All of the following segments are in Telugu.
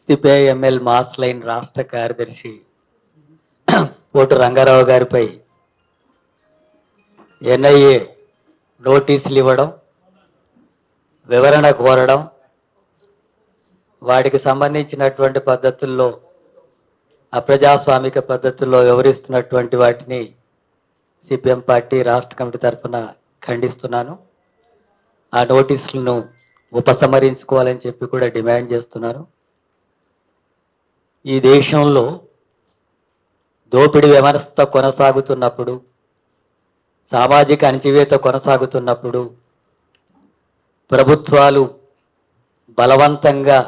సిపిఐ ఎంఎల్ మాస్ లైన్ రాష్ట్ర కార్యదర్శి పోటు రంగారావు గారిపై ఎన్ఐఏ నోటీసులు ఇవ్వడం, వివరణ కోరడం, వాటికి సంబంధించినటువంటి పద్ధతుల్లో అప్రజాస్వామిక పద్ధతుల్లో వివరిస్తున్నటువంటి వాటిని సిపిఎం పార్టీ రాష్ట్ర కమిటీ తరఫున ఖండిస్తున్నాను. ఆ నోటీసులను ఉపసంహరించుకోవాలని చెప్పి కూడా డిమాండ్ చేస్తున్నారు. ఈ దేశంలో దోపిడీ వ్యవస్థ కొనసాగుతున్నప్పుడు, సామాజిక అణచివేత కొనసాగుతున్నప్పుడు, ప్రభుత్వాలు బలవంతంగా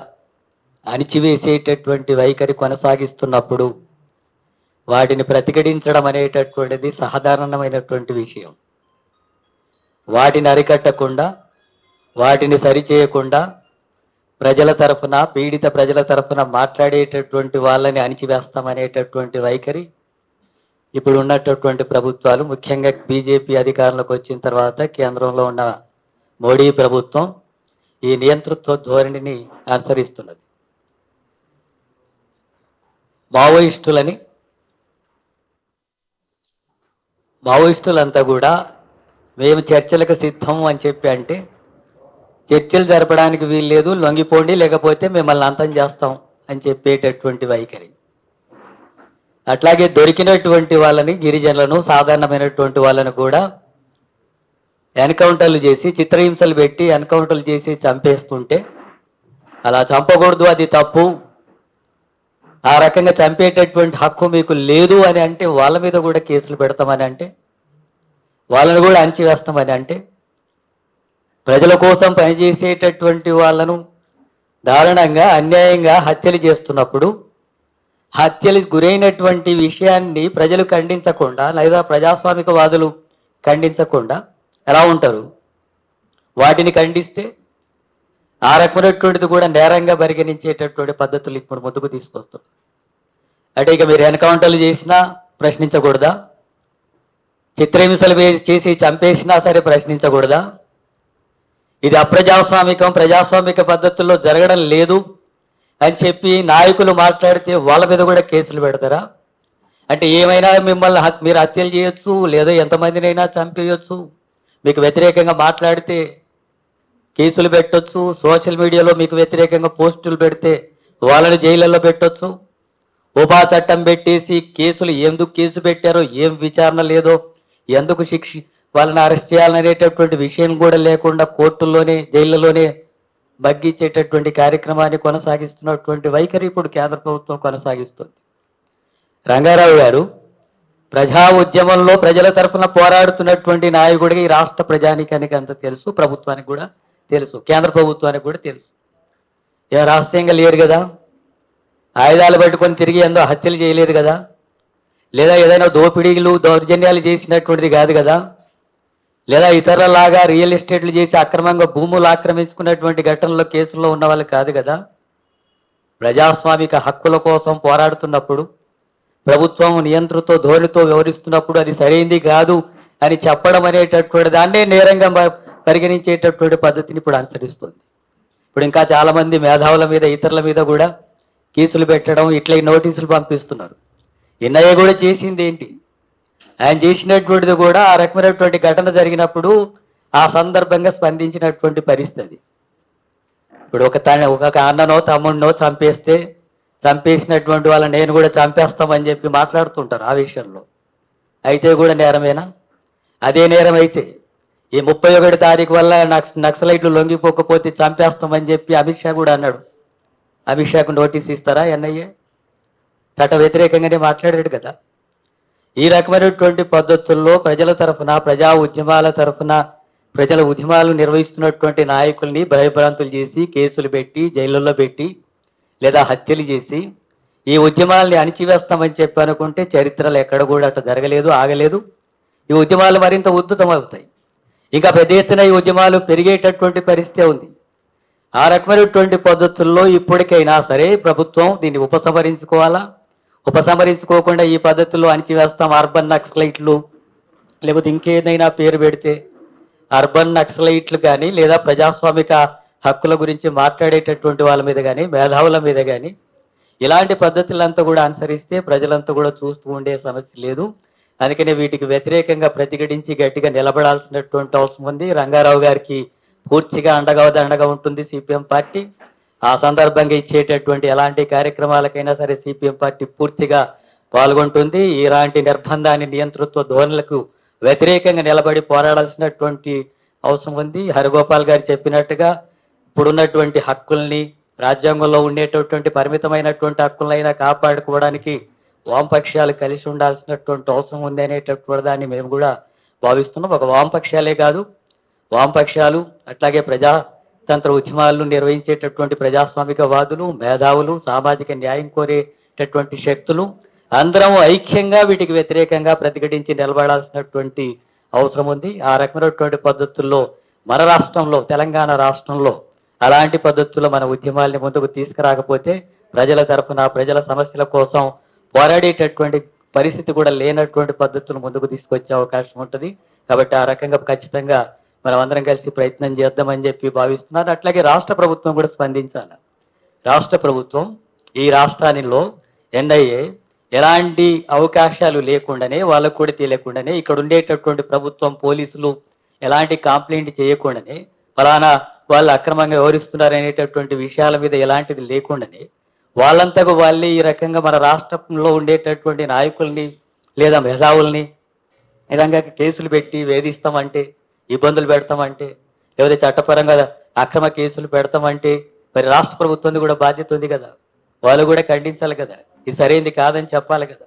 అణిచివేసేటటువంటి వైఖరి కొనసాగిస్తున్నప్పుడు వాటిని ప్రతిఘటించడం అనేటటువంటిది సాధారణమైనటువంటి విషయం. వాటిని అరికట్టకుండా, వాటిని సరిచేయకుండా ప్రజల తరఫున, పీడిత ప్రజల తరఫున మాట్లాడేటటువంటి వాళ్ళని అణిచివేస్తామనేటటువంటి వైఖరి ఇప్పుడు ఉన్నటువంటి ప్రభుత్వాలు, ముఖ్యంగా బీజేపీ అధికారంలోకి వచ్చిన తర్వాత కేంద్రంలో ఉన్న మోడీ ప్రభుత్వం ఈ నియంతృత్వ ధోరణిని అనుసరిస్తున్నది. మావోయిస్టులంతా కూడా మేము చర్చలకు సిద్ధం అని చెప్పి అంటే చర్చలు జరపడానికి వీలు లేదు, లొంగిపోండి లేకపోతే మిమ్మల్ని అంతం చేస్తాం అని చెప్పేటటువంటి వైఖరి. అట్లాగే దొరికినటువంటి వాళ్ళని, గిరిజనులను, సాధారణమైనటువంటి వాళ్ళని కూడా ఎన్కౌంటర్లు చేసి, చిత్రహింసలు పెట్టి ఎన్కౌంటర్లు చేసి చంపేస్తుంటే అలా చంపకూడదు, అది తప్పు, ఆ రకంగా చంపేటటువంటి హక్కు మీకు లేదు అని అంటే వాళ్ళ మీద కూడా కేసులు పెడతామని అంటే, వాళ్ళని కూడా అణచివేస్తామని అంటే, ప్రజల కోసం పనిచేసేటటువంటి వాళ్ళను దారుణంగా, అన్యాయంగా హత్యలు చేస్తున్నప్పుడు, హత్యలు గురైనటువంటి విషయాన్ని ప్రజలు ఖండించకుండా లేదా ప్రజాస్వామికవాదులు ఖండించకుండా ఎలా ఉంటారు? వాటిని ఖండిస్తే ఆ రకమైనటువంటిది కూడా నేరంగా పరిగణించేటటువంటి పద్ధతులు ఇప్పుడు ముందుకు తీసుకొస్తారు. అంటే ఇక మీరు ఎన్కౌంటర్లు చేసినా ప్రశ్నించకూడదా? చిత్రహింసలు చేసి చంపేసినా సరే ప్రశ్నించకూడదా? ఇది అప్రజాస్వామికం, ప్రజాస్వామిక పద్ధతుల్లో జరగడం లేదు అని చెప్పి నాయకులు మాట్లాడితే వాళ్ళ మీద కూడా కేసులు పెడతారా? అంటే ఏమైనా మిమ్మల్ని మీరు హత్యలు చేయొచ్చు, లేదా ఎంతమందినైనా చంపేయచ్చు, మీకు వ్యతిరేకంగా మాట్లాడితే కేసులు పెట్టొచ్చు, సోషల్ మీడియాలో మీకు వ్యతిరేకంగా పోస్టులు పెడితే వాళ్ళని జైళ్ళల్లో పెట్టొచ్చు, ఉపా చట్టం పెట్టేసి కేసులు ఎందుకు కేసు పెట్టారో, ఏం విచారణ లేదో, ఎందుకు వాళ్ళని అరెస్ట్ చేయాలనేటటువంటి విషయం కూడా లేకుండా కోర్టుల్లోనే, జైళ్ళలోనే బగ్గించేటటువంటి కార్యక్రమాన్ని కొనసాగిస్తున్నటువంటి వైఖరి ఇప్పుడు కేంద్ర ప్రభుత్వం కొనసాగిస్తుంది. రంగారావు గారు ప్రజా ఉద్యమంలో ప్రజల తరఫున పోరాడుతున్నటువంటి నాయకుడికి ఈ రాష్ట్ర ప్రజానికానికి అంత తెలుసు, ప్రభుత్వానికి కూడా తెలుసు, కేంద్ర ప్రభుత్వానికి కూడా తెలుసు. ఏ రాష్ట్రీయంగా లేరు కదా, ఆయుధాలు పట్టుకొని తిరిగి ఎంతో హత్యలు చేయలేదు కదా, లేదా ఏదైనా దోపిడీలు, దౌర్జన్యాలు చేసినటువంటిది కాదు కదా, లేదా ఇతరులలాగా రియల్ ఎస్టేట్లు చేసి అక్రమంగా భూములు ఆక్రమించుకున్నటువంటి ఘటనలో కేసుల్లో ఉన్న వాళ్ళు కాదు కదా. ప్రజాస్వామిక హక్కుల కోసం పోరాడుతున్నప్పుడు, ప్రభుత్వం నియంతృత్వ ధోరణితో వ్యవహరిస్తున్నప్పుడు అది సరైంది కాదు అని చెప్పడం అనేటటువంటి దాన్నే నేరంగా పరిగణించేటటువంటి పద్ధతిని ఇప్పుడు అనుసరిస్తుంది. ఇప్పుడు ఇంకా చాలామంది మేధావుల మీద, ఇతరుల మీద కూడా కేసులు పెట్టడం, ఇట్లా నోటీసులు పంపిస్తున్నారు. ఎన్ఐఏ కూడా చేసింది ఏంటి? ఆయన చేసినటువంటిది కూడా ఆ రకమైనటువంటి ఘటన జరిగినప్పుడు ఆ సందర్భంగా స్పందించినటువంటి పరిస్థితి. ఇప్పుడు ఒక అన్ననో తమ్ముడినో చంపేసినటువంటి వాళ్ళని నేను కూడా చంపేస్తామని చెప్పి మాట్లాడుతుంటారు ఆ విషయంలో. అయితే కూడా నేరమేనా? అదే నేరం అయితే ఈ 31 తారీఖు వల్ల నక్సలైట్లు లొంగిపోకపోతే చంపేస్తామని చెప్పి అమిత్ షా కూడా అన్నాడు. అమిత్ షాకు నోటీస్ ఇస్తారా ఎన్ఐఏ? చట్ట వ్యతిరేకంగానే మాట్లాడాడు కదా. ఈ రకమైనటువంటి పద్ధతుల్లో ప్రజల తరఫున, ప్రజా ఉద్యమాల తరఫున, ప్రజల ఉద్యమాలు నిర్వహిస్తున్నటువంటి నాయకుల్ని భయభ్రాంతులు చేసి, కేసులు పెట్టి, జైళ్ళల్లో పెట్టి, లేదా హత్యలు చేసి ఈ ఉద్యమాలని అణిచివేస్తామని చెప్పి అనుకుంటే చరిత్రలో ఎక్కడ కూడా అట్లా జరగలేదు, ఆగలేదు. ఈ ఉద్యమాలు మరింత ఉద్ధృతమవుతాయి. ఇంకా పెద్ద ఎత్తున ఈ ఉద్యమాలు పెరిగేటటువంటి పరిస్థితి ఉంది. ఆ రకమైనటువంటి పద్ధతుల్లో ఇప్పటికైనా సరే ప్రభుత్వం దీన్ని ఉపసంహరించుకోవాలా? ఉపసంహరించుకోకుండా ఈ పద్ధతుల్లో అణిచివేస్తాం, అర్బన్ నక్సలైట్లు లేకపోతే ఇంకేదైనా పేరు పెడితే అర్బన్ నక్సలైట్లు కానీ, లేదా ప్రజాస్వామిక హక్కుల గురించి మాట్లాడేటటువంటి వాళ్ళ మీద కానీ, మేధావుల మీద కానీ ఇలాంటి పద్ధతులంతా కూడా అనుసరిస్తే ప్రజలంతా కూడా చూస్తూ ఉండే సమస్య లేదు. అందుకనే వీటికి వ్యతిరేకంగా ప్రతిఘటించి గట్టిగా నిలబడాల్సినటువంటి అవసరం ఉంది. రంగారావు గారికి పూర్తిగా అండగా ఉంటుంది సిపిఎం పార్టీ. ఆ సందర్భంగా ఇచ్చేటటువంటి ఎలాంటి కార్యక్రమాలకైనా సరే సిపిఎం పార్టీ పూర్తిగా పాల్గొంటుంది. ఇలాంటి నిర్బంధాన్ని నియంతృత్వ ధోరణులకు వ్యతిరేకంగా నిలబడి పోరాడాల్సినటువంటి అవసరం ఉంది. హరిగోపాల్ గారు చెప్పినట్టుగా ఇప్పుడున్నటువంటి హక్కుల్ని, రాజ్యాంగంలో ఉండేటటువంటి పరిమితమైనటువంటి హక్కులైనా కాపాడుకోవడానికి వామపక్షాలు కలిసి ఉండాల్సినటువంటి అవసరం ఉంది అనేటటువంటి దాన్ని మేము కూడా భావిస్తున్నాం. ఒక వామపక్షాలే కాదు, వామపక్షాలు అట్లాగే ప్రజాతంత్ర ఉద్యమాలను నిర్వహించేటటువంటి ప్రజాస్వామికవాదులు, మేధావులు, సామాజిక న్యాయం కోరేటటువంటి శక్తులు అందరం ఐక్యంగా వీటికి వ్యతిరేకంగా ప్రతిఘటించి నిలబడాల్సినటువంటి అవసరం ఉంది. ఆ రకమైనటువంటి పద్ధతుల్లో మన రాష్ట్రంలో, తెలంగాణ రాష్ట్రంలో అలాంటి పద్ధతుల్లో మన ఉద్యమాల్ని ముందుకు తీసుకురాకపోతే ప్రజల తరఫున ప్రజల సమస్యల కోసం పోరాడేటటువంటి పరిస్థితి కూడా లేనటువంటి పద్ధతులు ముందుకు తీసుకొచ్చే అవకాశం ఉంటుంది. కాబట్టి ఆ రకంగా ఖచ్చితంగా మనం అందరం కలిసి ప్రయత్నం చేద్దామని చెప్పి భావిస్తున్నారు. అట్లాగే రాష్ట్ర ప్రభుత్వం కూడా స్పందించాలి. రాష్ట్ర ప్రభుత్వం ఈ రాష్ట్రానిలో ఎన్ఐఏ ఎలాంటి అవకాశాలు లేకుండానే, వాళ్ళకు కూడా తెలియకుండానే, ఇక్కడ ఉండేటటువంటి ప్రభుత్వం పోలీసులు ఎలాంటి కంప్లైంట్ చేయకుండానే, ఫలానా వాళ్ళు అక్రమంగా వ్యవహరిస్తున్నారనేటటువంటి విషయాల మీద ఎలాంటిది లేకుండానే వాళ్ళంతకు వాళ్ళే ఈ రకంగా మన రాష్ట్రంలో ఉండేటటువంటి నాయకుల్ని లేదా మేధావుల్ని ఈ విధంగా కేసులు పెట్టి వేధిస్తామంటే, ఇబ్బందులు పెడతామంటే, లేకపోతే చట్టపరంగా అక్రమ కేసులు పెడతామంటే మరి రాష్ట్ర ప్రభుత్వం కూడా బాధ్యత ఉంది కదా, వాళ్ళు కూడా ఖండించాలి కదా, ఇది సరైనది కాదని చెప్పాలి కదా.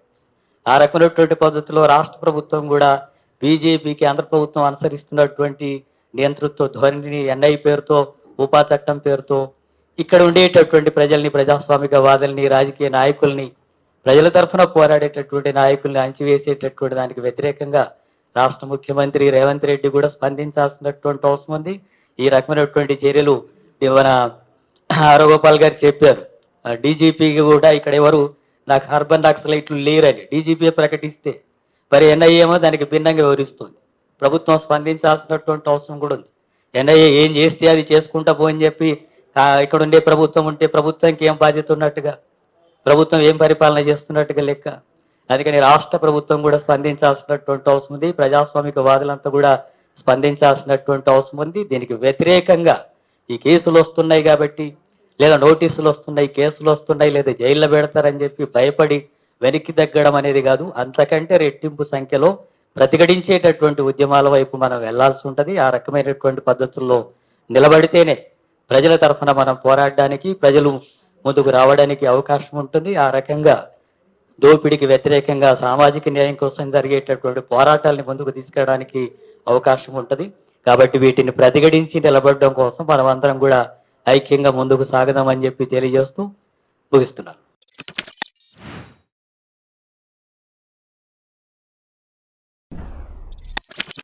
ఆ రకమైనటువంటి పద్ధతిలో రాష్ట్ర ప్రభుత్వం కూడా బీజేపీకి ఆంధ్ర ప్రభుత్వం అనుసరిస్తున్నటువంటి నియంతృత్వ ధోరణిని ఎన్ఐ పేరుతో, ఉపా చట్టం పేరుతో ఇక్కడ ఉండేటటువంటి ప్రజల్ని, ప్రజాస్వామిక వాదుల్ని, రాజకీయ నాయకుల్ని, ప్రజల తరఫున పోరాడేటటువంటి నాయకుల్ని అణచివేసేటటువంటి దానికి వ్యతిరేకంగా రాష్ట్ర ముఖ్యమంత్రి రేవంత్ రెడ్డి కూడా స్పందించాల్సినటువంటి అవసరం ఉంది. ఈ రకమైనటువంటి చర్యలు మన హరగోపాల్ గారు చెప్పారు. డీజీపీకి కూడా ఇక్కడ ఎవరు నాకు అర్బన్ నక్సలైట్లు లేరని డీజీపీ ప్రకటిస్తే మరి ఎన్ఐఏ ఏమో దానికి భిన్నంగా వివరిస్తుంది. ప్రభుత్వం స్పందించాల్సినటువంటి అవసరం కూడా ఉంది. ఎన్ఐఏ ఏం చేస్తే అది చేసుకుంటా పోని చెప్పి ఇక్కడ ఉండే ప్రభుత్వం ఉంటే ప్రభుత్వానికి ఏం బాధ్యత ఉన్నట్టుగా, ప్రభుత్వం ఏం పరిపాలన చేస్తున్నట్టుగా లెక్క. అందుకని రాష్ట్ర ప్రభుత్వం కూడా స్పందించాల్సినటువంటి అవసరం ఉంది. ప్రజాస్వామిక వాదులంతా కూడా స్పందించాల్సినటువంటి అవసరం ఉంది. దీనికి వ్యతిరేకంగా ఈ కేసులు వస్తున్నాయి కాబట్టి, లేదా నోటీసులు వస్తున్నాయి, కేసులు వస్తున్నాయి, లేదా జైల్లో పెడతారని చెప్పి భయపడి వెనక్కి తగ్గడం అనేది కాదు, అంతకంటే రెట్టింపు సంఖ్యలో ప్రతిఘటించేటటువంటి ఉద్యమాల వైపు మనం వెళ్లాల్సి ఉంటుంది. ఆ రకమైనటువంటి పద్ధతుల్లో నిలబడితేనే ప్రజల తరఫున మనం పోరాడడానికి, ప్రజలు ముందుకు రావడానికి అవకాశం ఉంటుంది. ఆ రకంగా దోపిడీకి వ్యతిరేకంగా సామాజిక న్యాయం కోసం జరిగేటటువంటి పోరాటాలని ముందుకు తీసుకెళ్ళడానికి అవకాశం ఉంటుంది. కాబట్టి వీటిని ప్రతిఘటించి నిలబడడం కోసం మనం అందరం కూడా ఐక్యంగా ముందుకు సాగదామని చెప్పి తెలియజేస్తూ ముగిస్తున్నాను.